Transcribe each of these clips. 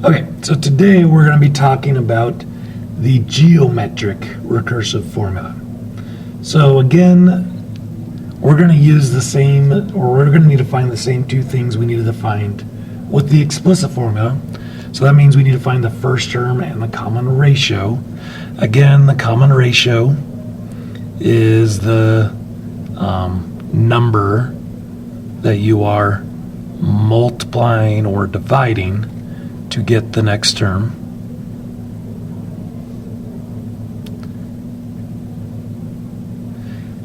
Okay, so today we're going to be talking about the geometric recursive formula. So again, we're going to use the same, or we're going to need to find the same two things we needed to find with the explicit formula. So that means we need to find the first term and the common ratio. Again, the common ratio is the number that you are multiplying or dividing to get the next term.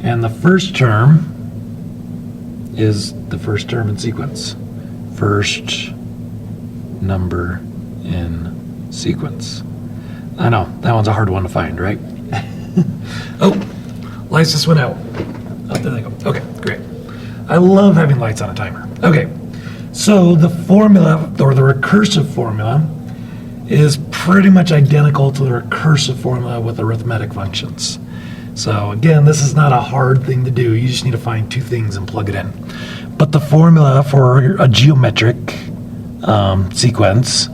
And the first term is the first term in sequence. First number in sequence. I know, that one's a hard one to find, right? Oh, lights just went out. Oh, there they go. Okay, great. I love having lights on a timer. Okay, so the formula, or the recursive formula, is pretty much identical to the recursive formula with arithmetic functions. So again, this is not a hard thing to do. You just need to find two things and plug it in. But the formula for a geometric sequence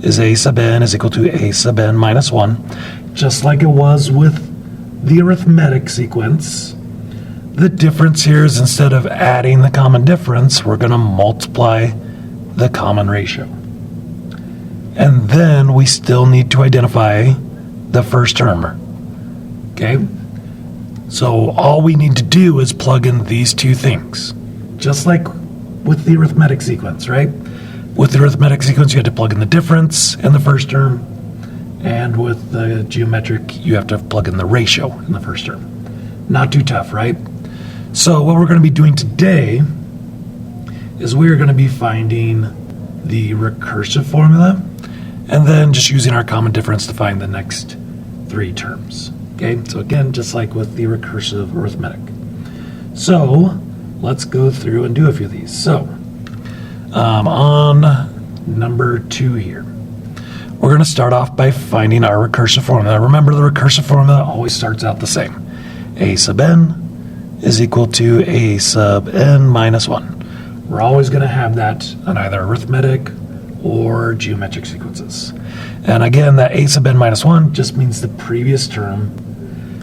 is a sub n is equal to a sub n minus 1, just like it was with the arithmetic sequence. The difference here is instead of adding the common difference, we're going to multiply the common ratio. And then we still need to identify the first term. Okay? So all we need to do is plug in these two things, just like with the arithmetic sequence, right? With the arithmetic sequence, you have to plug in the difference in the first term, and with the geometric, you have to plug in the ratio in the first term. Not too tough, right? So what we're going to be doing today is we're going to be finding the recursive formula, and then just using our common difference to find the next three terms. Okay, so again, just like with the recursive arithmetic. So let's go through and do a few of these. So on number 2 here, we're going to start off by finding our recursive formula. Remember, the recursive formula always starts out the same. A sub n is equal to a sub n minus 1. We're always going to have that on either arithmetic or geometric sequences. And again, that a sub n minus 1 just means the previous term.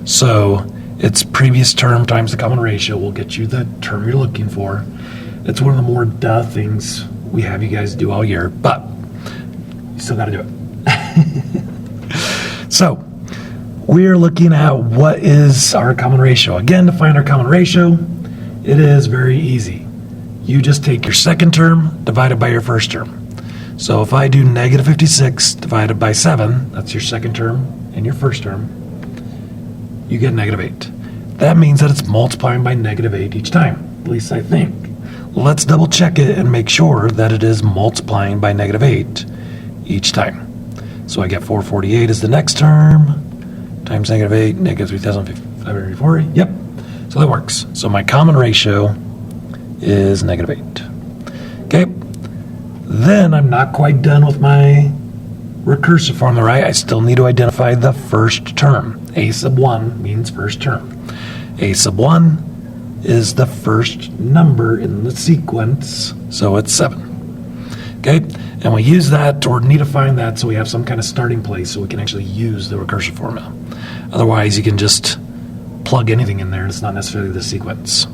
So it's previous term times the common ratio will get you the term you're looking for. It's one of the more duh things we have you guys do all year, but you still got to do it. So we're looking at what is our common ratio. Again, to find our common ratio, it is very easy. You just take your second term divided by your first term. So if I do negative 56 divided by 7, that's your second term and your first term, you get negative 8. That means that it's multiplying by negative 8 each time, at least I think. Let's double check it and make sure that it is multiplying by negative 8 each time. So I get 448 is the next term, times negative 8, negative 3,540. Yep, so that works. So my common ratio is negative 8. Okay, then I'm not quite done with my recursive formula, right? I still need to identify the first term. A sub 1 means first term. A sub 1 is the first number in the sequence, so it's 7. Okay, and we use that, or need to find that, so we have some kind of starting place so we can actually use the recursive formula. Otherwise, you can just plug anything in there, and it's not necessarily the sequence.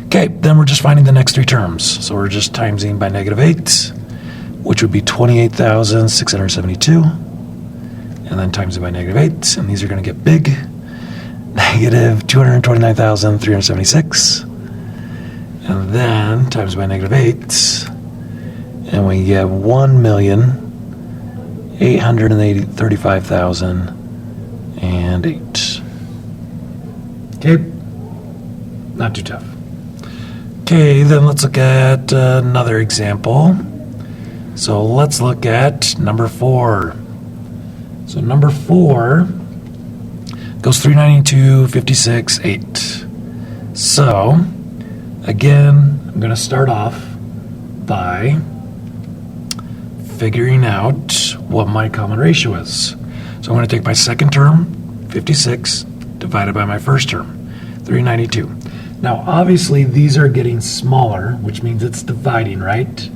Okay, then we're just finding the next three terms. So we're just timesing by negative 8, which would be 28,672, and then timesing by negative 8, and these are going to get big. Negative 229,376, and then times by negative 8, and we get 1,835,008. Okay, not too tough. Okay, then let's look at another example. So let's look at number 4. So number 4 goes 392, 56, 8. So, again, I'm going to start off by figuring out what my common ratio is. So I'm going to take my second term, 56, divided by my first term, 392. Now, obviously, these are getting smaller, which means it's dividing, right?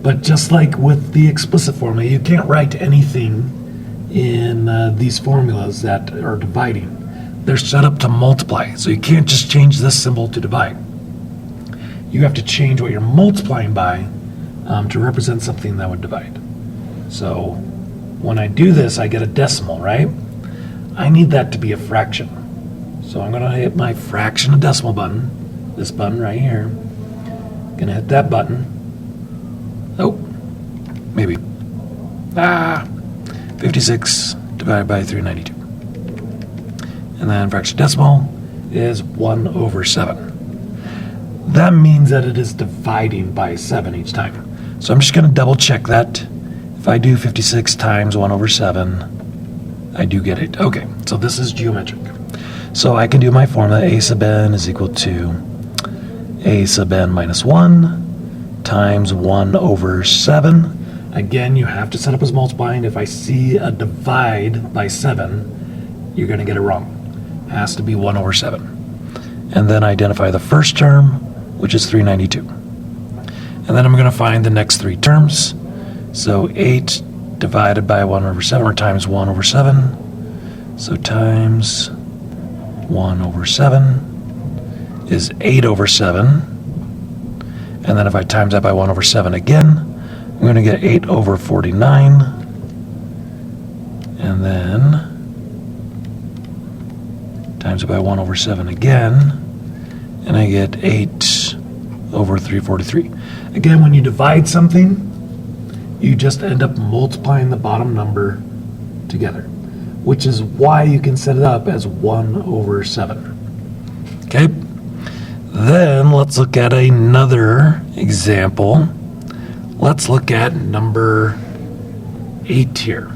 But just like with the explicit formula, you can't write anything in these formulas that are dividing. They're set up to multiply, so you can't just change this symbol to divide. You have to change what you're multiplying by to represent something that would divide. So when I do this, I get a decimal, right? I need that to be a fraction. So I'm going to hit my fraction of decimal button, this button right here. Going to hit that button. Oh, maybe. 56 divided by 392. And then fraction decimal is 1/7. That means that it is dividing by 7 each time. So I'm just going to double check that. If I do 56 times 1/7, I do get it. Okay, so this is geometric. So I can do my formula. A sub n is equal to a sub n minus 1 times 1/7. Again, you have to set up as multiplying. If I see a divide by 7, you're going to get it wrong. It has to be 1/7. And then identify the first term, which is 392. And then I'm going to find the next three terms. So 8 divided by 1/7, or times 1/7. So times 1/7 is 8/7. And then if I times that by 1/7 again, I'm going to get 8/49. And then times it by 1/7 again, and I get 8/343. Again, when you divide something, you just end up multiplying the bottom number together, which is why you can set it up as 1/7. Okay? Then let's look at another example. Let's look at number 8 here.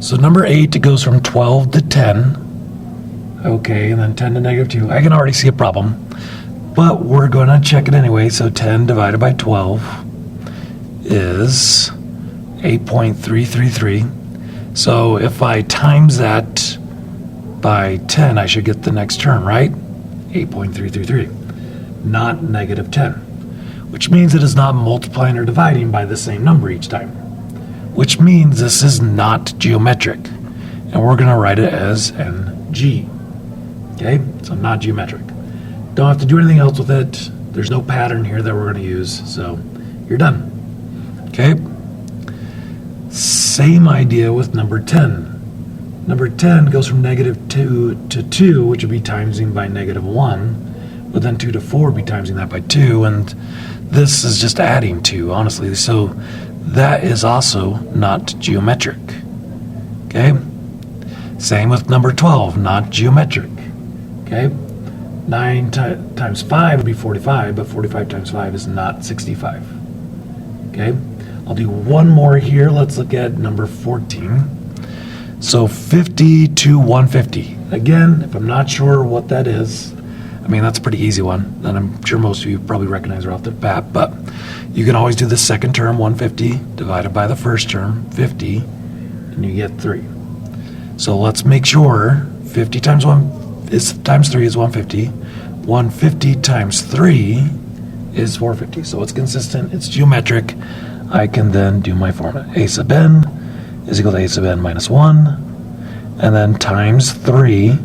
So number 8, it goes from 12 to 10. Okay, and then 10 to -2. I can already see a problem, but we're going to check it anyway. So 10 divided by 12 is 8.333. So if I times that by 10, I should get the next term, right? 8.333, not -10, which means it is not multiplying or dividing by the same number each time, which means this is not geometric, and we're going to write it as NG. Okay, so not geometric. Don't have to do anything else with it. There's no pattern here that we're going to use, so you're done. Okay, same idea with number 10. Number 10 goes from -2 to 2, which would be timesing by -1, but then 2 to 4 would be timesing that by 2, and this is just adding 2, honestly, so that is also not geometric. Okay, same with number 12, not geometric. Okay, 9 times 5 would be 45, but 45 times 5 is not 65. Okay, I'll do one more here. Let's look at number 14. So 50 to 150. Again, if I'm not sure what that is, I mean, that's a pretty easy one, and I'm sure most of you probably recognize it off the bat, but you can always do the second term, 150, divided by the first term, 50, and you get 3. So let's make sure 50 times 3 is 150. 150 times 3 is 450. So it's consistent, it's geometric. I can then do my formula. A sub n is equal to a sub n minus 1, and then times 3,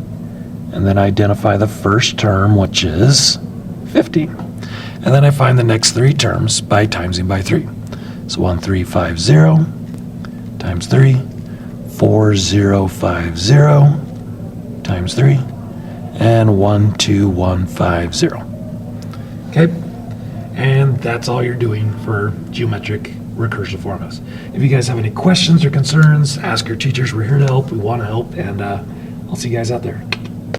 and then identify the first term, which is 50. And then I find the next three terms by timesing by 3. So 1350 times 3, 4050 times 3, and 12150. Okay, and that's all you're doing for geometric recursive formulas. If you guys have any questions or concerns, ask your teachers. We're here to help. We want to help, and I'll see you guys out there.